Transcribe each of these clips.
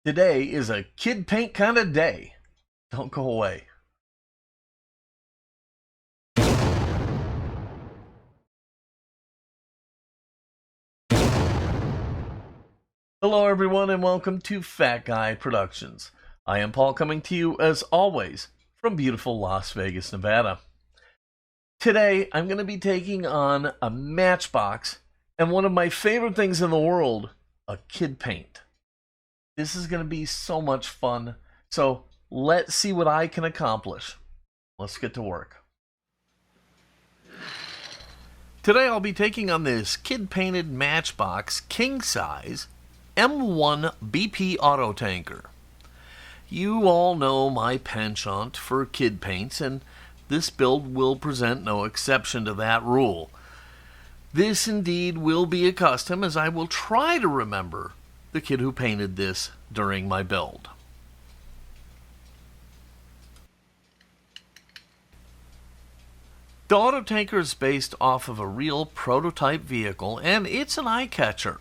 Today is a kid paint kind of day. Don't go away. Hello everyone and welcome to Fat Guy Productions. I am Paul, coming to you as always from beautiful Las Vegas, Nevada. Today I'm going to be taking on a Matchbox and one of my favorite things in the world, a kid paint. This is going to be so much fun, so let's see what I can accomplish. Let's get to work. Today I'll be taking on this kid-painted Matchbox king-size M1 BP Auto Tanker. You all know my penchant for kid paints, and this build will present no exception to that rule. This indeed will be a custom, as I will try to remember the kid who painted this during my build. The Auto Tanker is based off of a real prototype vehicle, and it's an eye-catcher.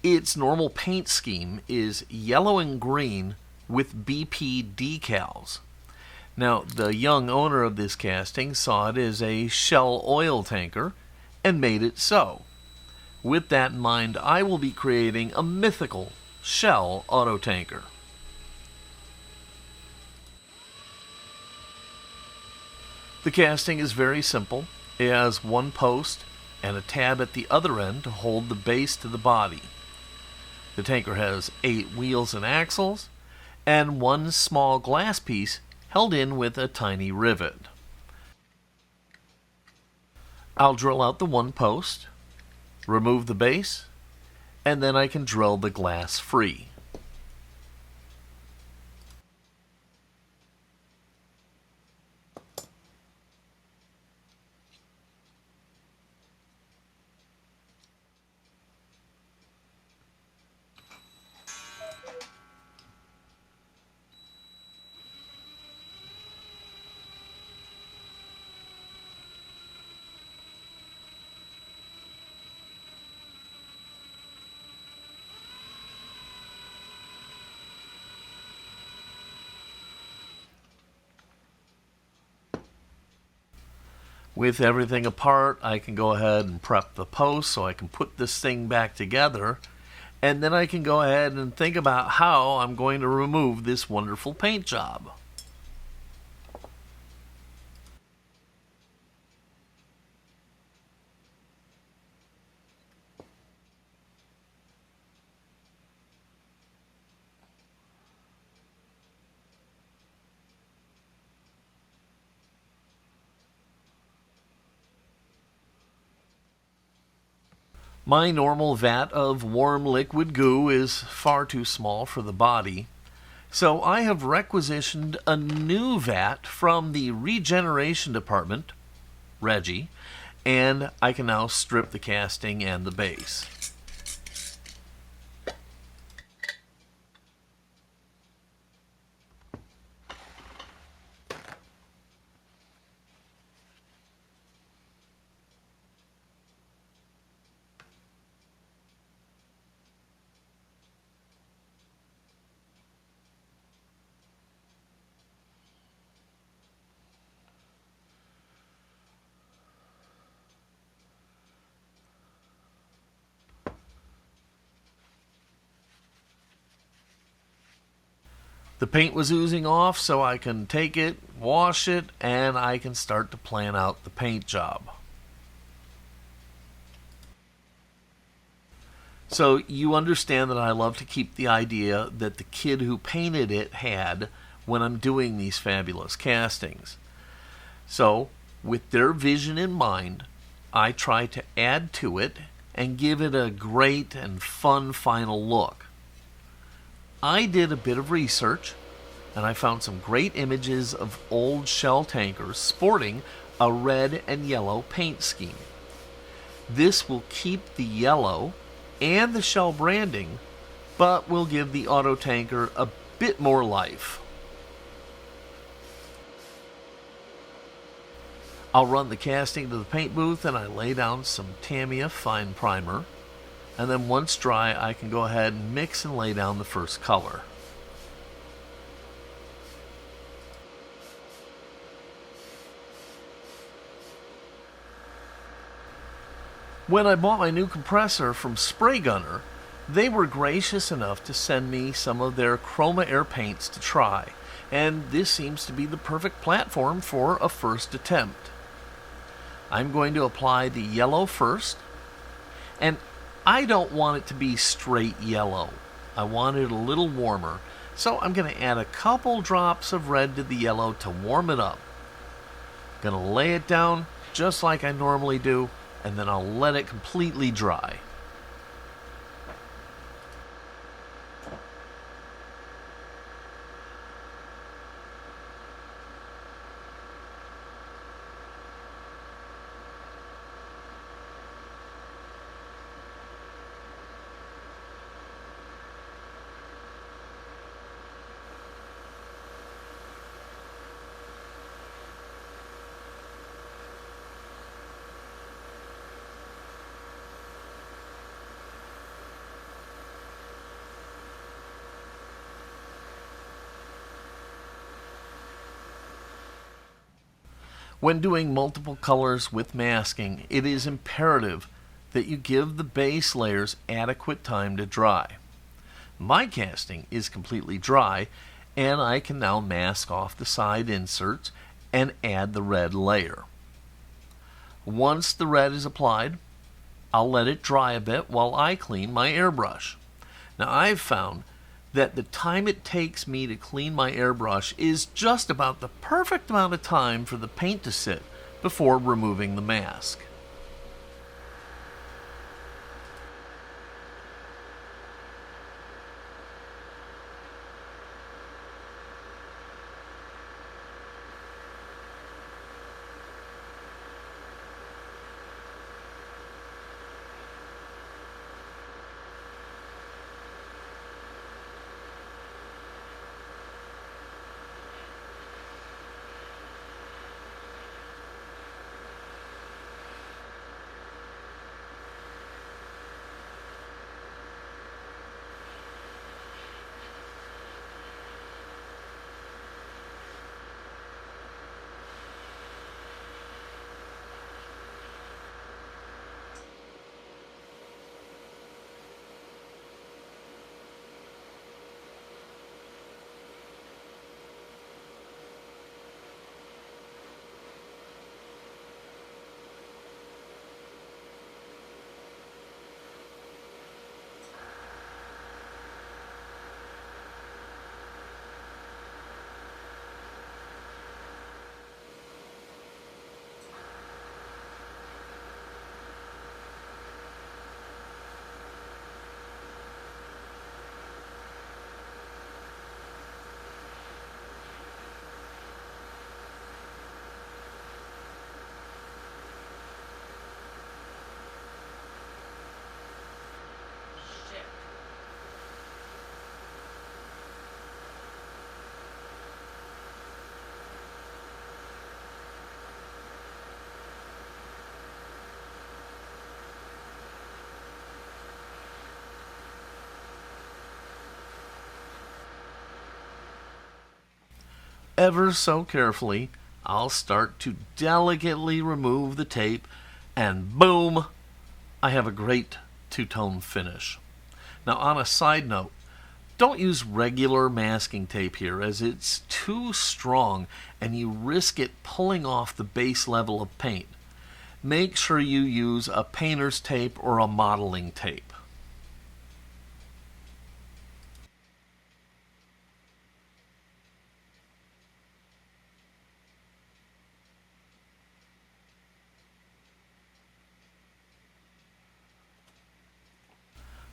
Its normal paint scheme is yellow and green with BP decals. Now, the young owner of this casting saw it as a Shell oil tanker and made it so. With that in mind, I will be creating a mythical Shell auto tanker. The casting is very simple. It has one post and a tab at the other end to hold the base to the body. The tanker has 8 wheels and axles, and one small glass piece held in with a tiny rivet. I'll drill out the one post, remove the base, and then I can drill the glass free. With everything apart, I can go ahead and prep the post so I can put this thing back together, and then I can go ahead and think about how I'm going to remove this wonderful paint job. My normal vat of warm liquid goo is far too small for the body, so I have requisitioned a new vat from the regeneration department, Reggie, and I can now strip the casting and the base. The paint was oozing off, so I can take it, wash it, and I can start to plan out the paint job. So you understand that I love to keep the idea that the kid who painted it had when I'm doing these fabulous castings. So, with their vision in mind, I try to add to it and give it a great and fun final look. I did a bit of research, and I found some great images of old Shell tankers sporting a red and yellow paint scheme. This will keep the yellow and the Shell branding, but will give the auto tanker a bit more life. I'll run the casting to the paint booth, and I lay down some Tamiya fine primer. and then once dry I can go ahead and mix and lay down the first color. When I bought my new compressor from Spray Gunner, they were gracious enough to send me some of their Chroma Air paints to try, and this seems to be the perfect platform for a first attempt. I'm going to apply the yellow first, and I don't want it to be straight yellow. I want it a little warmer, so I'm going to add a couple drops of red to the yellow to warm it up. I'm going to lay it down just like I normally do, and then I'll let it completely dry. When doing multiple colors with masking, it is imperative that you give the base layers adequate time to dry. My casting is completely dry, and I can now mask off the side inserts and add the red layer. Once the red is applied, I'll let it dry a bit while I clean my airbrush. Now I've found that the time it takes me to clean my airbrush is just about the perfect amount of time for the paint to sit before removing the mask. Ever so carefully, I'll start to delicately remove the tape, and boom, I have a great two-tone finish. Now, on a side note, don't use regular masking tape here, as it's too strong and you risk it pulling off the base level of paint. Make sure you use a painter's tape or a modeling tape.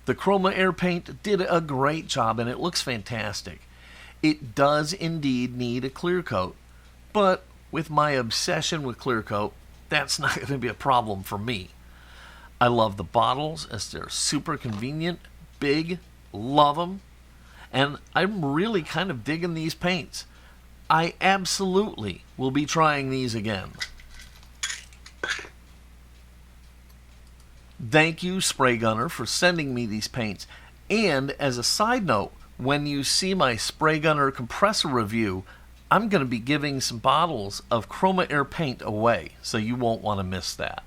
The Chroma Air paint did a great job and it looks fantastic. It does indeed need a clear coat, but with my obsession with clear coat, that's not going to be a problem for me. I love the bottles as they're super convenient, big, love them, and I'm really kind of digging these paints. I absolutely will be trying these again. Thank you, Spray Gunner, for sending me these paints. And as a side note, when you see my Spray Gunner compressor review, I'm going to be giving some bottles of Chroma Air paint away, so you won't want to miss that.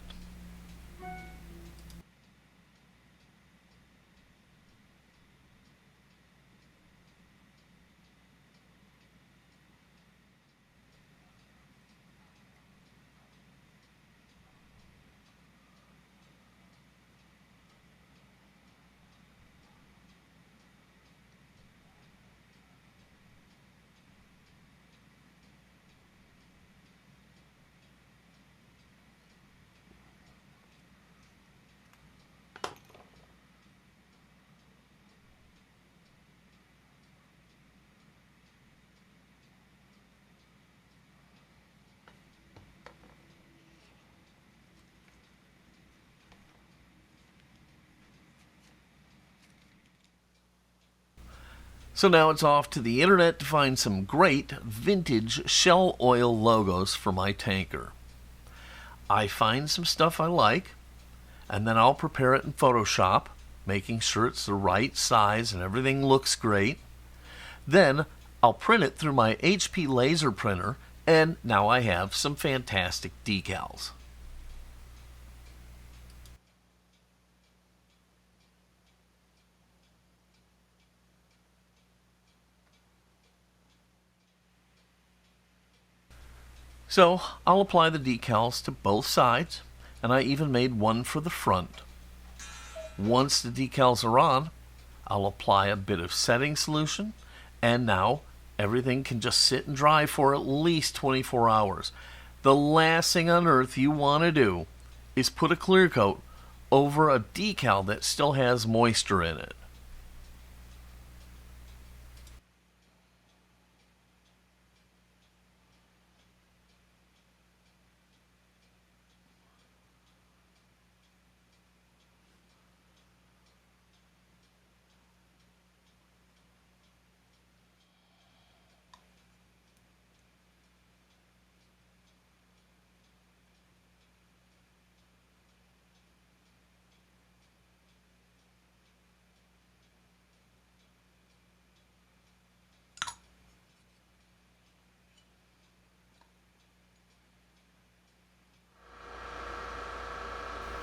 So now it's off to the internet to find some great vintage Shell Oil logos for my tanker. I find some stuff I like, and then I'll prepare it in Photoshop, making sure it's the right size and everything looks great. Then I'll print it through my HP laser printer, and now I have some fantastic decals. So I'll apply the decals to both sides, and I even made one for the front. Once the decals are on, I'll apply a bit of setting solution, and now everything can just sit and dry for at least 24 hours. The last thing on earth you want to do is put a clear coat over a decal that still has moisture in it.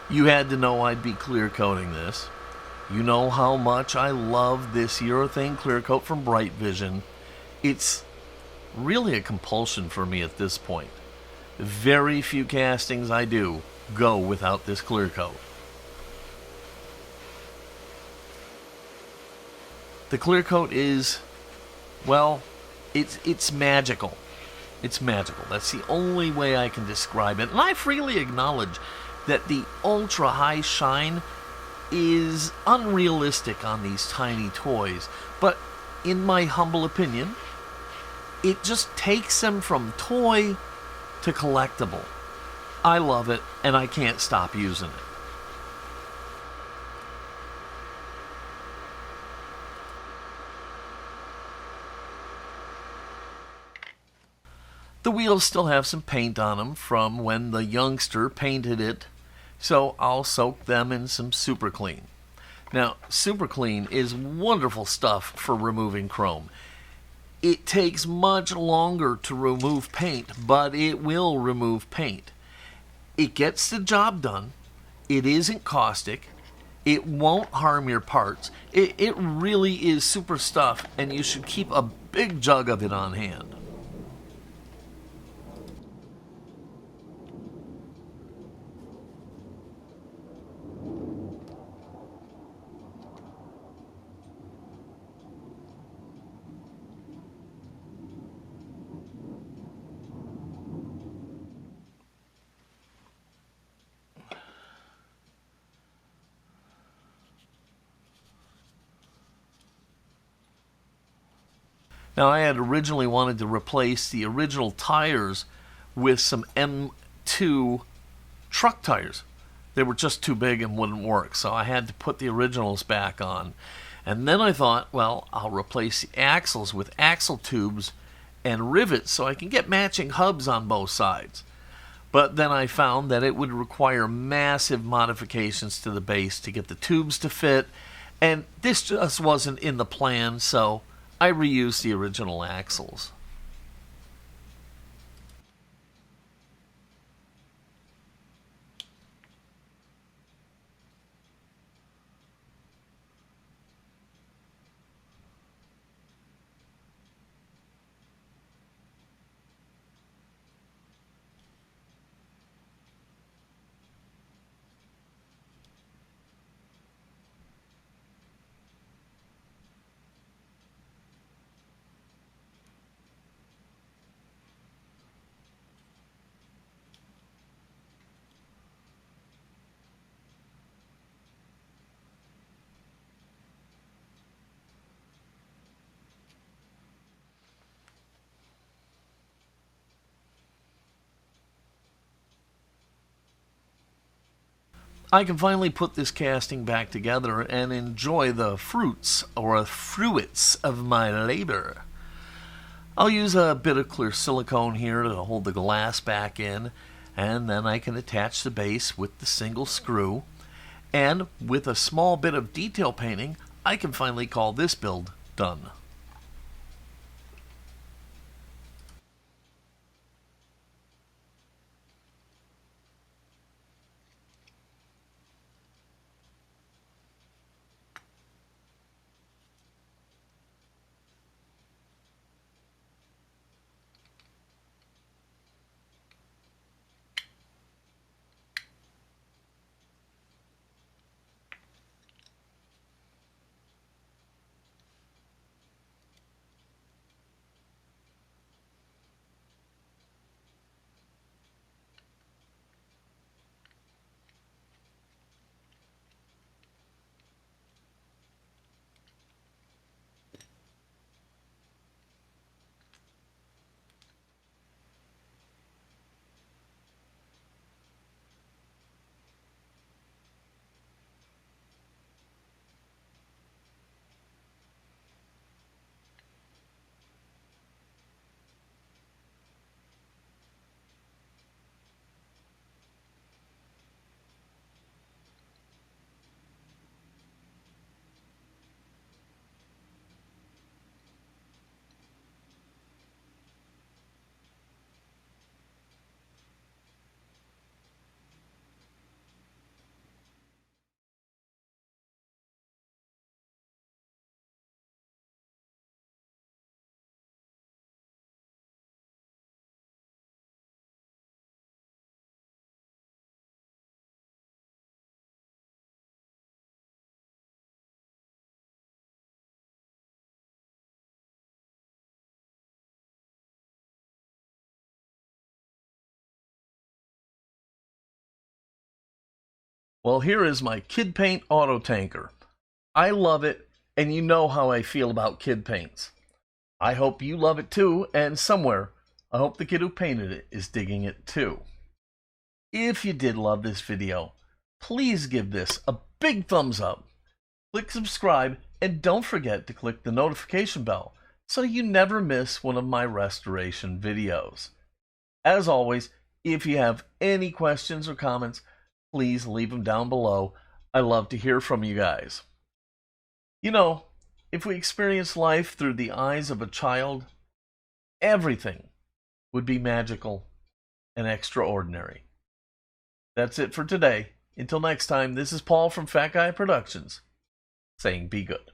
You had to know I'd be clear coating this. You know how much I love this urethane clear coat from Brightvision. It's really a compulsion for me at this point. Very few castings I do go without this clear coat. The clear coat is, well, it's magical. It's magical. That's the only way I can describe it. And I freely acknowledge that the ultra high shine is unrealistic on these tiny toys. But in my humble opinion, it just takes them from toy to collectible. I love it, and I can't stop using it. The wheels still have some paint on them from when the youngster painted it, so I'll soak them in some Super Clean. Now, Super Clean is wonderful stuff for removing chrome. It takes much longer to remove paint, but it will remove paint. It gets the job done. It isn't caustic. It won't harm your parts. It really is super stuff, and you should keep a big jug of it on hand. Now, I had originally wanted to replace the original tires with some M2 truck tires. They were just too big and wouldn't work, so I had to put the originals back on. And then I thought, well, I'll replace the axles with axle tubes and rivets so I can get matching hubs on both sides. But then I found that it would require massive modifications to the base to get the tubes to fit, and this just wasn't in the plan, so I reused the original axles. I can finally put this casting back together and enjoy the fruits of my labor. I'll use a bit of clear silicone here to hold the glass back in, and then I can attach the base with the single screw. And with a small bit of detail painting, I can finally call this build done. Well, here is my Kid Paint Auto Tanker. I love it, and you know how I feel about kid paints. I hope you love it too, and somewhere, I hope the kid who painted it is digging it too. If you did love this video, please give this a big thumbs up, click subscribe, and don't forget to click the notification bell so you never miss one of my restoration videos. As always, if you have any questions or comments, please leave them down below. I love to hear from you guys. You know, if we experience life through the eyes of a child, everything would be magical and extraordinary. That's it for today. Until next time, this is Paul from Fat Guy Productions, saying be good.